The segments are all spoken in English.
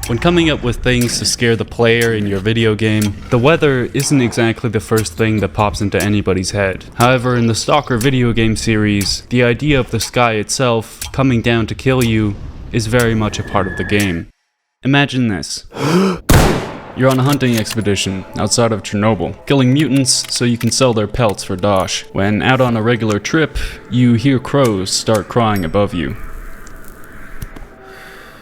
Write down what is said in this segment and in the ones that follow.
When coming up with things to scare the player in your video game, the weather isn't exactly the first thing that pops into anybody's head. However, in the Stalker video game series, the idea of the sky itself coming down to kill you is very much a part of the game. Imagine this. You're on a hunting expedition outside of Chernobyl, killing mutants so you can sell their pelts for dosh. When out on a regular trip, you hear crows start crying above you.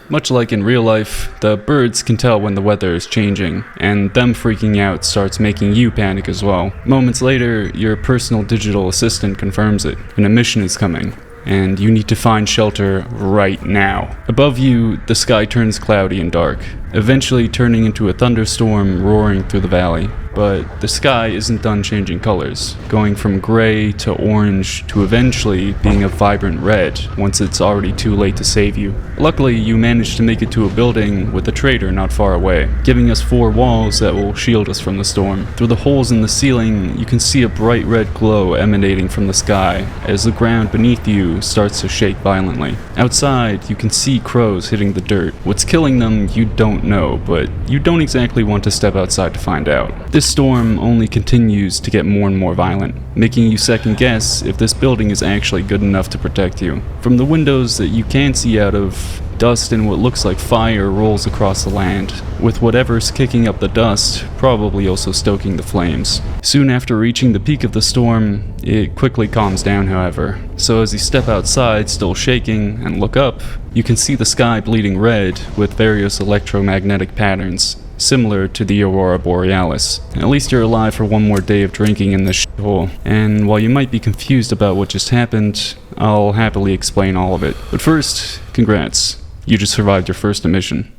Much like in real life, the birds can tell when the weather is changing, and them freaking out starts making you panic as well. Moments later, your personal digital assistant confirms it. An emission is coming, and you need to find shelter right now. Above you, the sky turns cloudy and dark, eventually turning into a thunderstorm roaring through the valley. But the sky isn't done changing colors, going from gray to orange to eventually being a vibrant red once it's already too late to save you. Luckily, you managed to make it to a building with a trader not far away, giving us 4 walls that will shield us from the storm. Through the holes in the ceiling, you can see a bright red glow emanating from the sky as the ground beneath you starts to shake violently. Outside, you can see crows hitting the dirt. What's killing them, you don't know, but you don't exactly want to step outside to find out. This storm only continues to get more and more violent, making you second guess if this building is actually good enough to protect you. From the windows that you can see out of, dust and what looks like fire rolls across the land, with whatever's kicking up the dust probably also stoking the flames. Soon after reaching the peak of the storm, it quickly calms down, however. So as you step outside, still shaking, and look up, you can see the sky bleeding red with various electromagnetic patterns, similar to the aurora borealis. At least you're alive for one more day of drinking in this shithole. And while you might be confused about what just happened, I'll happily explain all of it. But first, congrats. You just survived your first emission.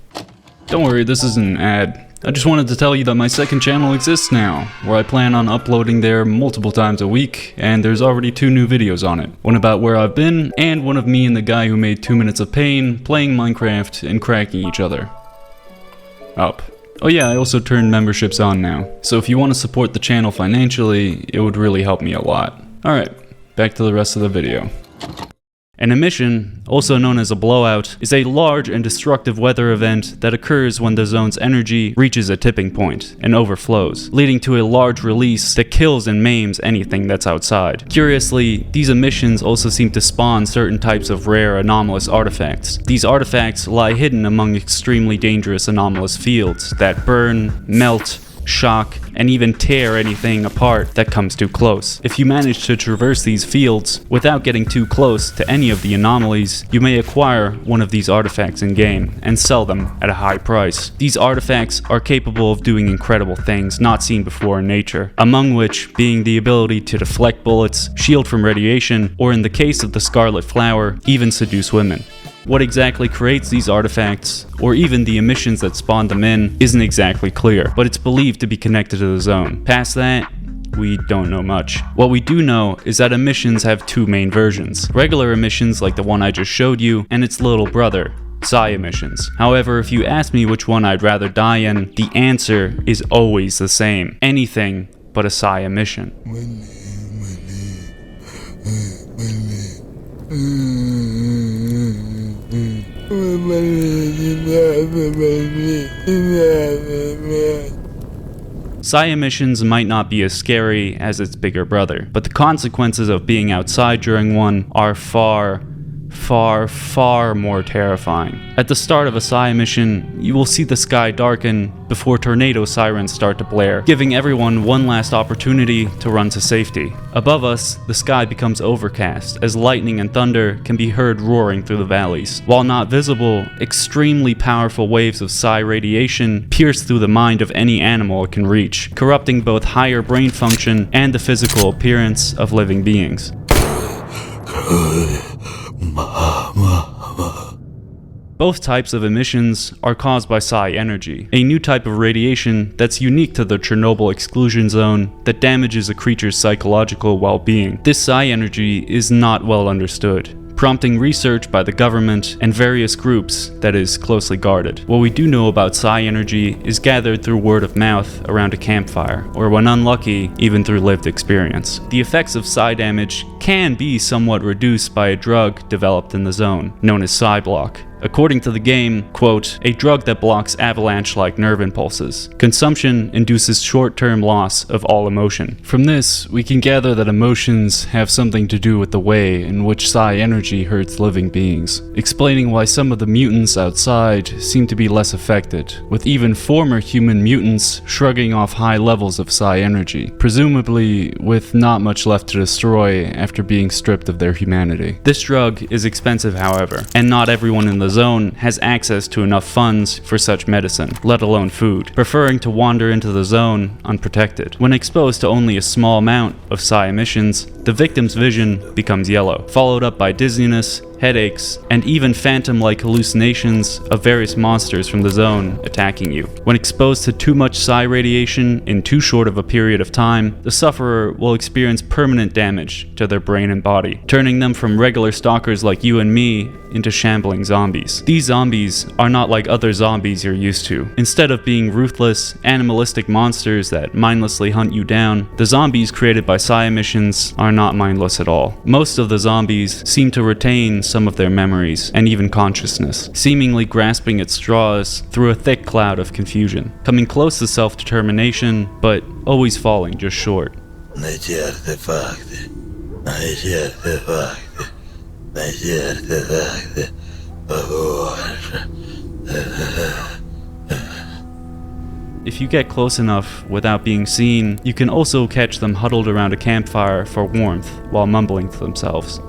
Don't worry, this isn't an ad. I just wanted to tell you that my second channel exists now, where I plan on uploading there multiple times a week, and there's already 2 new videos on it. One about where I've been, and one of me and the guy who made 2 Minutes of Pain playing Minecraft and cracking each other up. Oh yeah, I also turned memberships on now, so if you want to support the channel financially, it would really help me a lot. Alright, back to the rest of the video. An emission, also known as a blowout, is a large and destructive weather event that occurs when the zone's energy reaches a tipping point and overflows, leading to a large release that kills and maims anything that's outside. Curiously, these emissions also seem to spawn certain types of rare anomalous artifacts. These artifacts lie hidden among extremely dangerous anomalous fields that burn, melt, shock, and even tear anything apart that comes too close. If you manage to traverse these fields without getting too close to any of the anomalies, you may acquire one of these artifacts in-game and sell them at a high price. These artifacts are capable of doing incredible things not seen before in nature, among which being the ability to deflect bullets, shield from radiation, or in the case of the Scarlet Flower, even seduce women. What exactly creates these artifacts, or even the emissions that spawn them in, isn't exactly clear, but it's believed to be connected to the zone. Past that, we don't know much. What we do know is that emissions have 2 main versions. Regular emissions like the one I just showed you, and its little brother, psi emissions. However, if you ask me which one I'd rather die in, the answer is always the same. Anything but a psi emission. Psi emissions might not be as scary as its bigger brother, but the consequences of being outside during one are far more terrifying. At the start of a psi emission, you will see the sky darken before tornado sirens start to blare, giving everyone one last opportunity to run to safety. Above us, the sky becomes overcast as lightning and thunder can be heard roaring through the valleys. While not visible, extremely powerful waves of psi radiation pierce through the mind of any animal it can reach, corrupting both higher brain function and the physical appearance of living beings. Both types of emissions are caused by psi energy, a new type of radiation that's unique to the Chernobyl exclusion zone that damages a creature's psychological well-being. This psi energy is not well understood, prompting research by the government and various groups that is closely guarded. What we do know about psi energy is gathered through word of mouth around a campfire, or when unlucky, even through lived experience. The effects of psi damage can be somewhat reduced by a drug developed in the zone, known as psi block. According to the game, quote, a drug that blocks avalanche-like nerve impulses. Consumption induces short-term loss of all emotion. From this, we can gather that emotions have something to do with the way in which psi energy hurts living beings, explaining why some of the mutants outside seem to be less affected, with even former human mutants shrugging off high levels of psi energy, presumably with not much left to destroy after being stripped of their humanity. This drug is expensive, however, and not everyone in the zone has access to enough funds for such medicine, let alone food, preferring to wander into the zone unprotected. When exposed to only a small amount of psi emissions, the victim's vision becomes yellow, followed up by dizziness, headaches, and even phantom-like hallucinations of various monsters from the zone attacking you. When exposed to too much psi radiation in too short of a period of time, the sufferer will experience permanent damage to their brain and body, turning them from regular stalkers like you and me into shambling zombies. These zombies are not like other zombies you're used to. Instead of being ruthless, animalistic monsters that mindlessly hunt you down, the zombies created by psi emissions are not mindless at all. Most of the zombies seem to retain some of their memories and even consciousness, seemingly grasping at straws through a thick cloud of confusion, coming close to self-determination, but always falling just short. If you get close enough without being seen, you can also catch them huddled around a campfire for warmth while mumbling to themselves.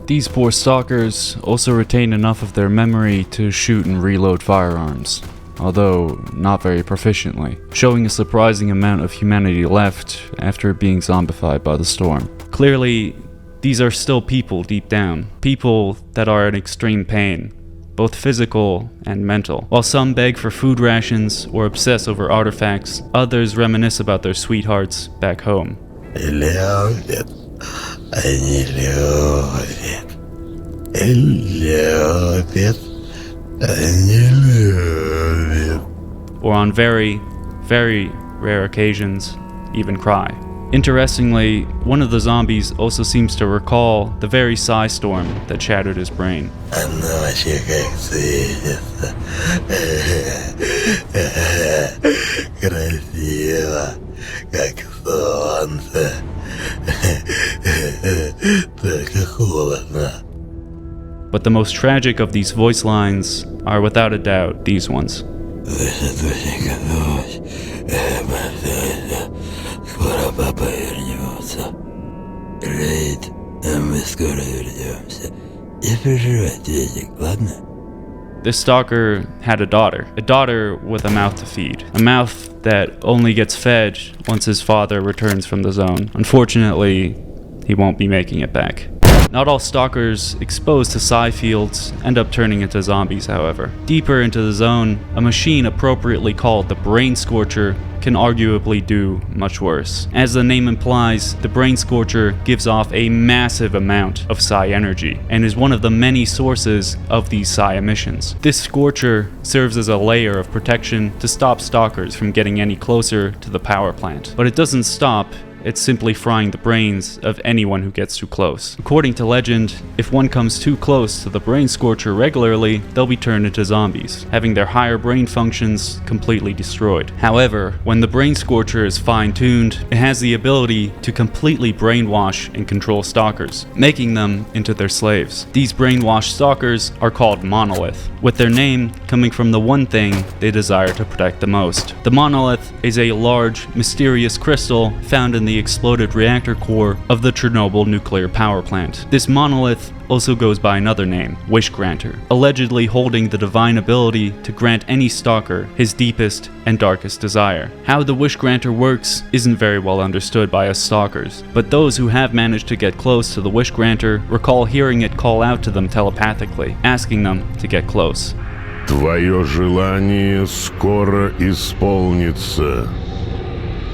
These poor stalkers also retain enough of their memory to shoot and reload firearms, although not very proficiently, showing a surprising amount of humanity left after being zombified by the storm. Clearly, these are still people deep down, people that are in extreme pain, both physical and mental. While some beg for food rations or obsess over artifacts, others reminisce about their sweethearts back home. Or on very, very rare occasions, even cry. Interestingly, one of the zombies also seems to recall the very psi storm that shattered his brain. But the most tragic of these voice lines are without a doubt these ones. Скоро папа вернется. Рейд, а мы скоро вернемся. Не переживай, Дедик, ладно? This stalker had a daughter with a mouth to feed, a mouth that only gets fed once his father returns from the zone. Unfortunately, he won't be making it back. Not all stalkers exposed to psi fields end up turning into zombies, however. Deeper into the zone, a machine appropriately called the brain scorcher can arguably do much worse. As the name implies, the brain scorcher gives off a massive amount of psi energy and is one of the many sources of these psi emissions. This scorcher serves as a layer of protection to stop stalkers from getting any closer to the power plant. But it doesn't stop. It's simply frying the brains of anyone who gets too close. According to legend, if one comes too close to the brain scorcher regularly, they'll be turned into zombies, having their higher brain functions completely destroyed. However, when the brain scorcher is fine-tuned, it has the ability to completely brainwash and control stalkers, making them into their slaves. These brainwashed stalkers are called monolith, with their name coming from the one thing they desire to protect the most. The monolith is a large, mysterious crystal found in the exploded reactor core of the Chernobyl nuclear power plant. This monolith also goes by another name, Wish Granter, allegedly holding the divine ability to grant any stalker his deepest and darkest desire. How the Wish Granter works isn't very well understood by us stalkers, but those who have managed to get close to the Wish Granter recall hearing it call out to them telepathically, asking them to get close. Твое желание скоро исполнится.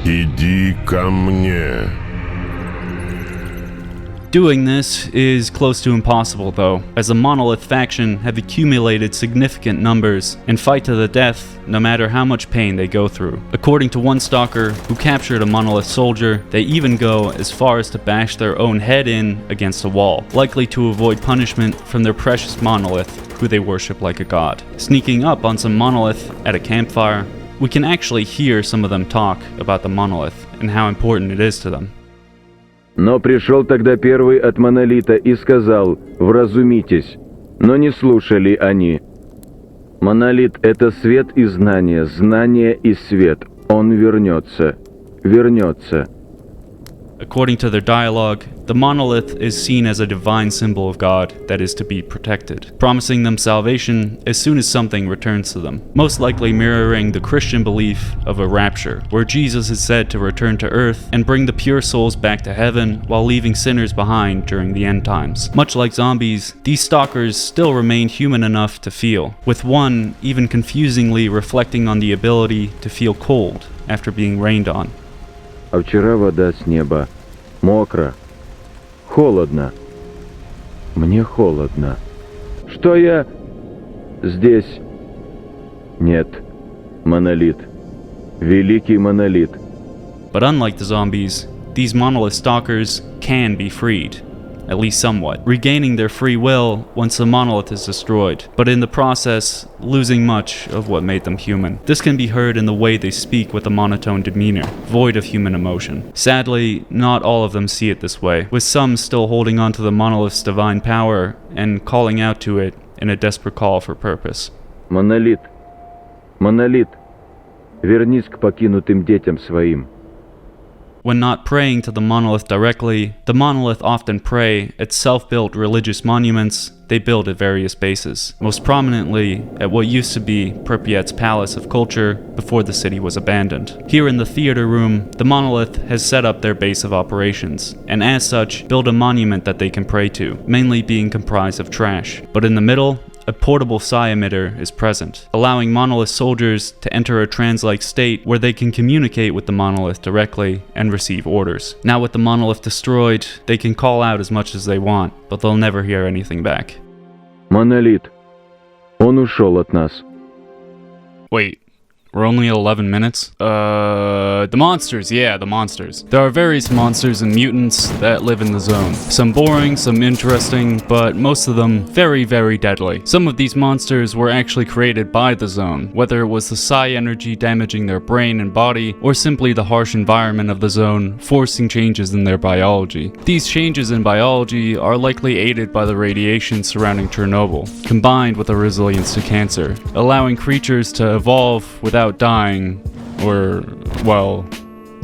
Иди ко мне. Doing this is close to impossible though, as the Monolith faction have accumulated significant numbers and fight to the death no matter how much pain they go through. According to one Stalker who captured a Monolith soldier, they even go as far as to bash their own head in against a wall, likely to avoid punishment from their precious Monolith, who they worship like a god. Sneaking up on some Monolith at a campfire, we can actually hear some of them talk about the Monolith and how important it is to them. Но пришел тогда первый от Монолита и сказал: «Вразумитесь». Но не слушали они. Монолит — это свет и знание, знание и свет. Он вернется. Вернется. According to their dialogue, the Monolith is seen as a divine symbol of God that is to be protected, promising them salvation as soon as something returns to them, most likely mirroring the Christian belief of a rapture, where Jesus is said to return to earth and bring the pure souls back to heaven while leaving sinners behind during the end times. Much like zombies, these stalkers still remain human enough to feel, with one even confusingly reflecting on the ability to feel cold after being rained on. А вчера вода с неба. Мокро. Холодно. Мне холодно. Что я... здесь? Нет. Монолит. Великий монолит. But unlike the zombies, these Monolith stalkers can be freed, at least somewhat, regaining their free will once the Monolith is destroyed, but in the process, losing much of what made them human. This can be heard in the way they speak with a monotone demeanor, void of human emotion. Sadly, not all of them see it this way, with some still holding on to the Monolith's divine power and calling out to it in a desperate call for purpose. Монолит. Монолит. Вернись к покинутым детям своим. When not praying to the Monolith directly, the Monolith often pray at self-built religious monuments they build at various bases, most prominently at what used to be Pripyat's Palace of Culture before the city was abandoned. Here in the theater room, the Monolith has set up their base of operations, and as such, build a monument that they can pray to, mainly being comprised of trash. But in the middle, a portable psi emitter is present, allowing Monolith soldiers to enter a trance-like state where they can communicate with the Monolith directly and receive orders. Now with the Monolith destroyed, they can call out as much as they want, but they'll never hear anything back. Монолит. Он ушел от нас. Wait. We're only at 11 minutes? The monsters, yeah, the monsters. There are various monsters and mutants that live in the zone. Some boring, some interesting, but most of them very, very deadly. Some of these monsters were actually created by the zone, whether it was the psi energy damaging their brain and body, or simply the harsh environment of the zone forcing changes in their biology. These changes in biology are likely aided by the radiation surrounding Chernobyl, combined with a resilience to cancer, allowing creatures to evolve without dying, or, well,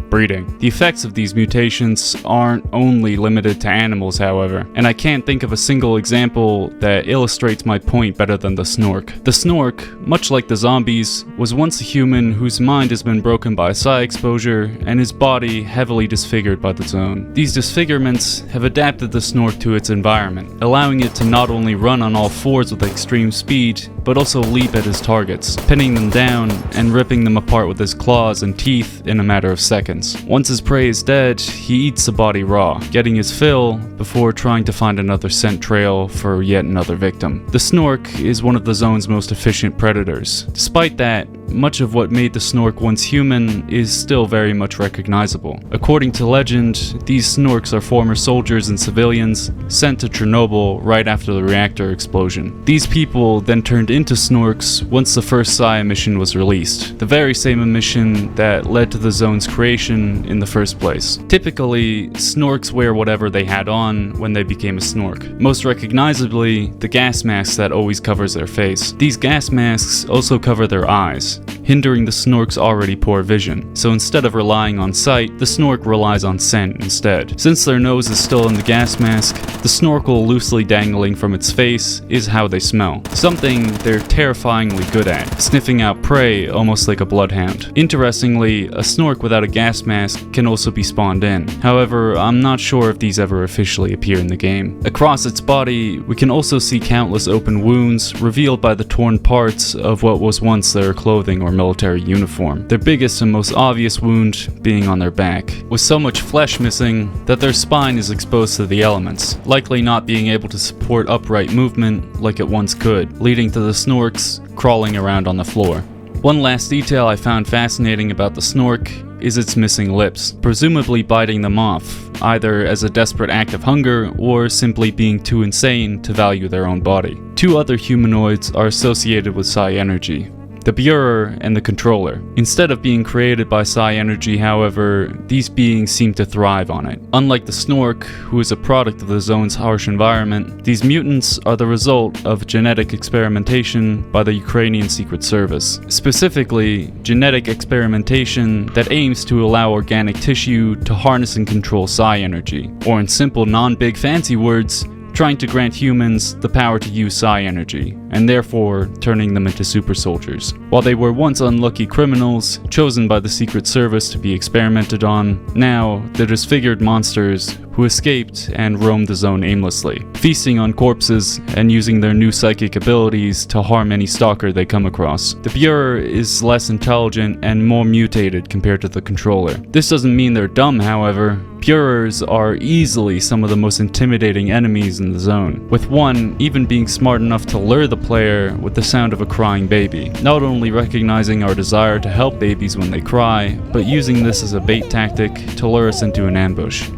breeding. The effects of these mutations aren't only limited to animals, however, and I can't think of a single example that illustrates my point better than the snork. The snork, much like the zombies, was once a human whose mind has been broken by psi exposure and his body heavily disfigured by the zone. These disfigurements have adapted the snork to its environment, allowing it to not only run on all fours with extreme speed, but also leap at his targets, pinning them down and ripping them apart with his claws and teeth in a matter of seconds. Once his prey is dead, he eats the body raw, getting his fill before trying to find another scent trail for yet another victim. The snork is one of the zone's most efficient predators. Despite that, much of what made the snork once human is still very much recognizable. According to legend, these snorks are former soldiers and civilians sent to Chernobyl right after the reactor explosion. These people then turned into snorks once the first psi emission was released, the very same emission that led to the zone's creation in the first place. Typically, snorks wear whatever they had on when they became a snork, most recognizably the gas mask that always covers their face. These gas masks also cover their eyes, hindering the snork's already poor vision, so instead of relying on sight, the snork relies on scent instead. Since their nose is still in the gas mask, the snorkel loosely dangling from its face is how they smell, something they're terrifyingly good at, sniffing out prey almost like a bloodhound. Interestingly, a snork without a gas mask can also be spawned in. However, I'm not sure if these ever officially appear in the game. Across its body, we can also see countless open wounds revealed by the torn parts of what was once their clothing or military uniform, their biggest and most obvious wound being on their back, with so much flesh missing that their spine is exposed to the elements, likely not being able to support upright movement like it once could, leading to the snorks crawling around on the floor. One last detail I found fascinating about the snork is its missing lips, presumably biting them off, either as a desperate act of hunger or simply being too insane to value their own body. Two other humanoids are associated with psi energy, the burer and the controller. Instead of being created by psi energy, however, these beings seem to thrive on it. Unlike the snork, who is a product of the zone's harsh environment, these mutants are the result of genetic experimentation by the Ukrainian Secret Service. Specifically, genetic experimentation that aims to allow organic tissue to harness and control psi energy, or in simple non-big fancy words, trying to grant humans the power to use psi energy, and therefore turning them into super soldiers. While they were once unlucky criminals, chosen by the Secret Service to be experimented on, now they're disfigured monsters who escaped and roamed the zone aimlessly, feasting on corpses and using their new psychic abilities to harm any stalker they come across. The burer is less intelligent and more mutated compared to the controller. This doesn't mean they're dumb, however. Burers are easily some of the most intimidating enemies in the zone, with one even being smart enough to lure the player with the sound of a crying baby, not only recognizing our desire to help babies when they cry, but using this as a bait tactic to lure us into an ambush.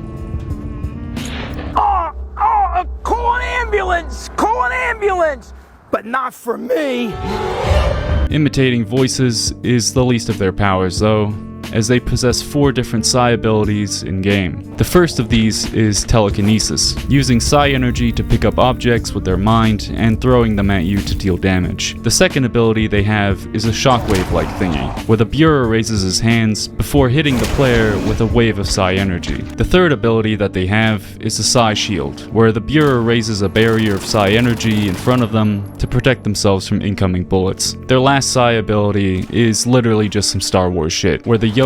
Call an ambulance! Call an ambulance! But not for me! Imitating voices is the least of their powers, though, as they possess 4 different psi abilities in-game. The first of these is telekinesis, using psi energy to pick up objects with their mind and throwing them at you to deal damage. The second ability they have is a shockwave-like thingy, where the burer raises his hands before hitting the player with a wave of psi energy. The third ability that they have is a psi shield, where the burer raises a barrier of psi energy in front of them to protect themselves from incoming bullets. Their last psi ability is literally just some Star Wars shit, where the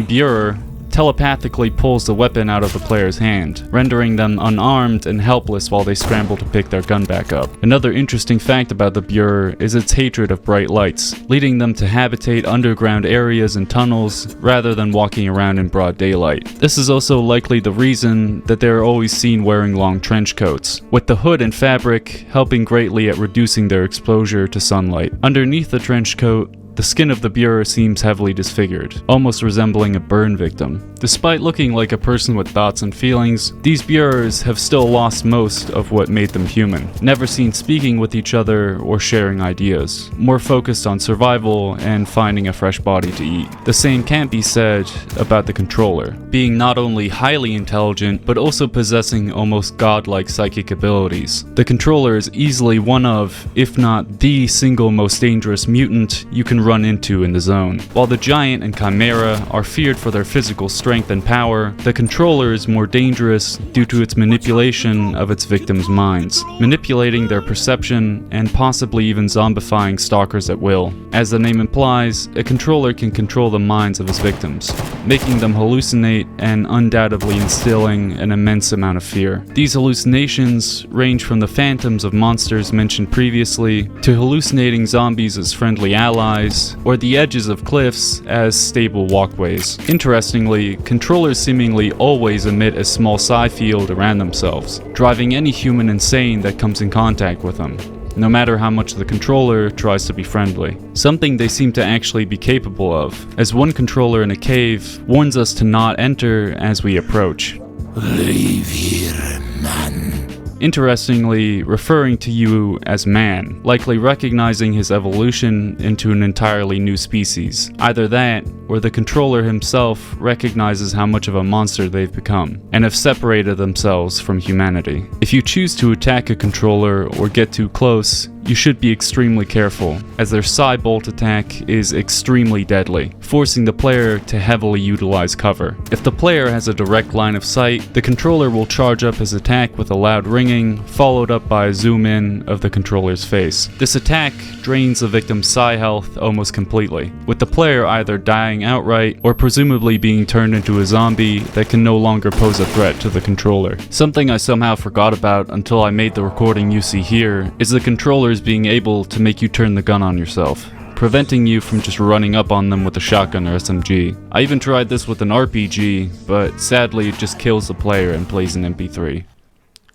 burer telepathically pulls the weapon out of the player's hand, rendering them unarmed and helpless while they scramble to pick their gun back up. Another interesting fact about the burer is its hatred of bright lights, leading them to habitate underground areas and tunnels rather than walking around in broad daylight. This is also likely the reason that they are always seen wearing long trench coats, with the hood and fabric helping greatly at reducing their exposure to sunlight. Underneath the trench coat, the skin of the burer seems heavily disfigured, almost resembling a burn victim. Despite looking like a person with thoughts and feelings, these burers have still lost most of what made them human, never seen speaking with each other or sharing ideas, more focused on survival and finding a fresh body to eat. The same can't be said about the controller, being not only highly intelligent, but also possessing almost godlike psychic abilities. The controller is easily one of, if not the single most dangerous mutant you can run into in the zone. While the Giant and Chimera are feared for their physical strength and power, the controller is more dangerous due to its manipulation of its victims' minds, manipulating their perception and possibly even zombifying stalkers at will. As the name implies, a controller can control the minds of his victims, making them hallucinate and undoubtedly instilling an immense amount of fear. These hallucinations range from the phantoms of monsters mentioned previously to hallucinating zombies as friendly allies, or the edges of cliffs as stable walkways. Interestingly, controllers seemingly always emit a small psi field around themselves, driving any human insane that comes in contact with them, no matter how much the controller tries to be friendly. Something they seem to actually be capable of, as one controller in a cave warns us to not enter as we approach. Leave here, man. Interestingly, referring to you as man, likely recognizing his evolution into an entirely new species. Either that, or the controller himself recognizes how much of a monster they've become, and have separated themselves from humanity. If you choose to attack a controller or get too close, you should be extremely careful, as their psi bolt attack is extremely deadly, forcing the player to heavily utilize cover. If the player has a direct line of sight, the controller will charge up his attack with a loud ringing, followed up by a zoom in of the controller's face. This attack drains the victim's psi health almost completely, with the player either dying outright or presumably being turned into a zombie that can no longer pose a threat to the controller. Something I somehow forgot about until I made the recording you see here is the controller's being able to make you turn the gun on yourself. preventing you from just running up on them with a shotgun or SMG. I even tried this with an RPG, but sadly it just kills the player and plays an MP3.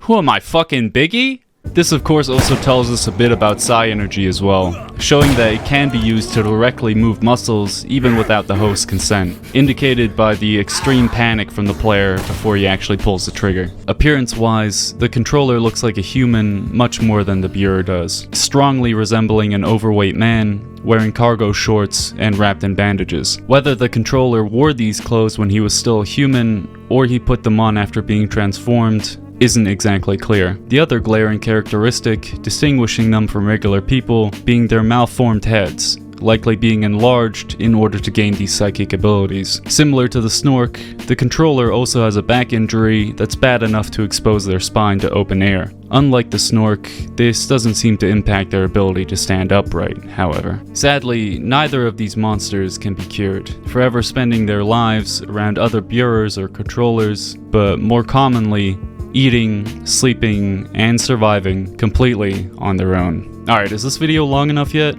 Who am I, fucking Biggie? This of course also tells us a bit about psi energy as well, showing that it can be used to directly move muscles even without the host's consent, indicated by the extreme panic from the player before he actually pulls the trigger. Appearance-wise, the controller looks like a human much more than the burer does, strongly resembling an overweight man, wearing cargo shorts and wrapped in bandages. Whether the controller wore these clothes when he was still a human, or he put them on after being transformed, isn't exactly clear. The other glaring characteristic distinguishing them from regular people being their malformed heads, likely being enlarged in order to gain these psychic abilities. Similar to the snork, the controller also has a back injury that's bad enough to expose their spine to open air. Unlike the snork, this doesn't seem to impact their ability to stand upright, however. Sadly, neither of these monsters can be cured, forever spending their lives around other burers or controllers, but more commonly, eating, sleeping, and surviving completely on their own. Alright, is this video long enough yet?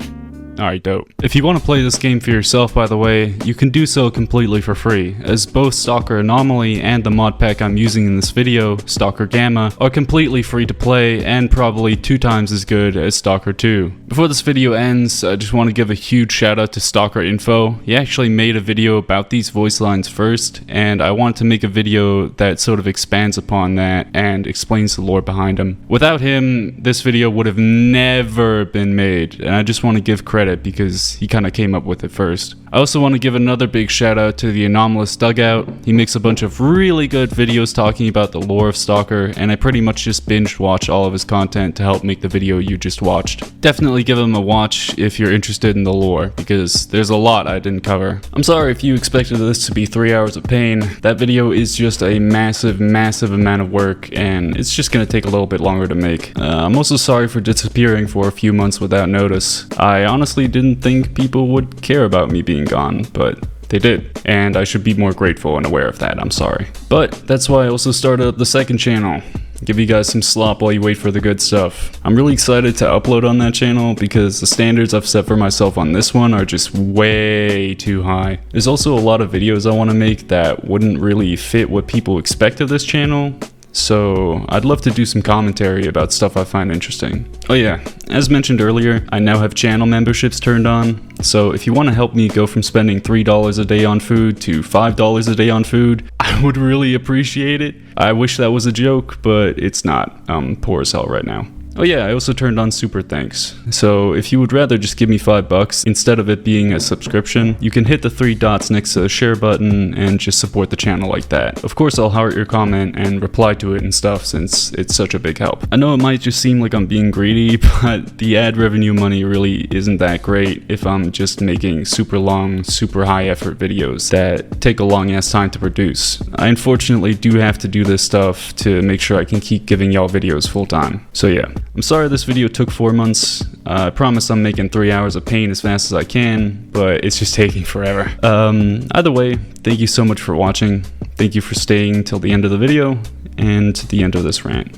Alright, dope. If you want to play this game for yourself, by the way, you can do so completely for free, as both Stalker Anomaly and the mod pack I'm using in this video, Stalker GAMMA, are completely free to play and probably 2 times as good as Stalker 2. Before this video ends, I just want to give a huge shout out to Stalker Info. He actually made a video about these voice lines first, and I wanted to make a video that sort of expands upon that and explains the lore behind them. Without him, this video would have never been made, and I just want to give credit because he kind of came up with it first. I also want to give another big shout out to the Anomalous Dugout. He makes a bunch of really good videos talking about the lore of Stalker, and I pretty much just binge watch all of his content to help make the video you just watched. Definitely give him a watch if you're interested in the lore, because there's a lot I didn't cover. I'm sorry if you expected this to be 3 hours of pain. That video is just a massive amount of work, and it's just gonna take a little bit longer to make. I'm also sorry for disappearing for a few months without notice. I honestly didn't think people would care about me being gone, but they did, and I should be more grateful and aware of that. I'm sorry. But that's why I also started up the second channel. Give you guys some slop while you wait for the good stuff. I'm really excited to upload on that channel because the standards I've set for myself on this one are just way too high. There's also a lot of videos I want to make that wouldn't really fit what people expect of this channel, so I'd love to do some commentary about stuff I find interesting. Oh yeah, as mentioned earlier, I now have channel memberships turned on, so if you want to help me go from spending $3 a day on food to $5 a day on food, I would really appreciate it. I wish that was a joke, but it's not. I'm poor as hell right now. Oh yeah, I also turned on super thanks. So if you would rather just give me $5 instead of it being a subscription, you can hit the 3 dots next to the share button and just support the channel like that. Of course, I'll heart your comment and reply to it and stuff since it's such a big help. I know it might just seem like I'm being greedy, but the ad revenue money really isn't that great if I'm just making super long, super high effort videos that take a long ass time to produce. I unfortunately do have to do this stuff to make sure I can keep giving y'all videos full time. So yeah. I'm sorry this video took 4 months. I promise I'm making 3 hours of pain as fast as I can, but it's just taking forever. Either way, thank you so much for watching. Thank you for staying till the end of the video and the end of this rant.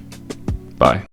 Bye.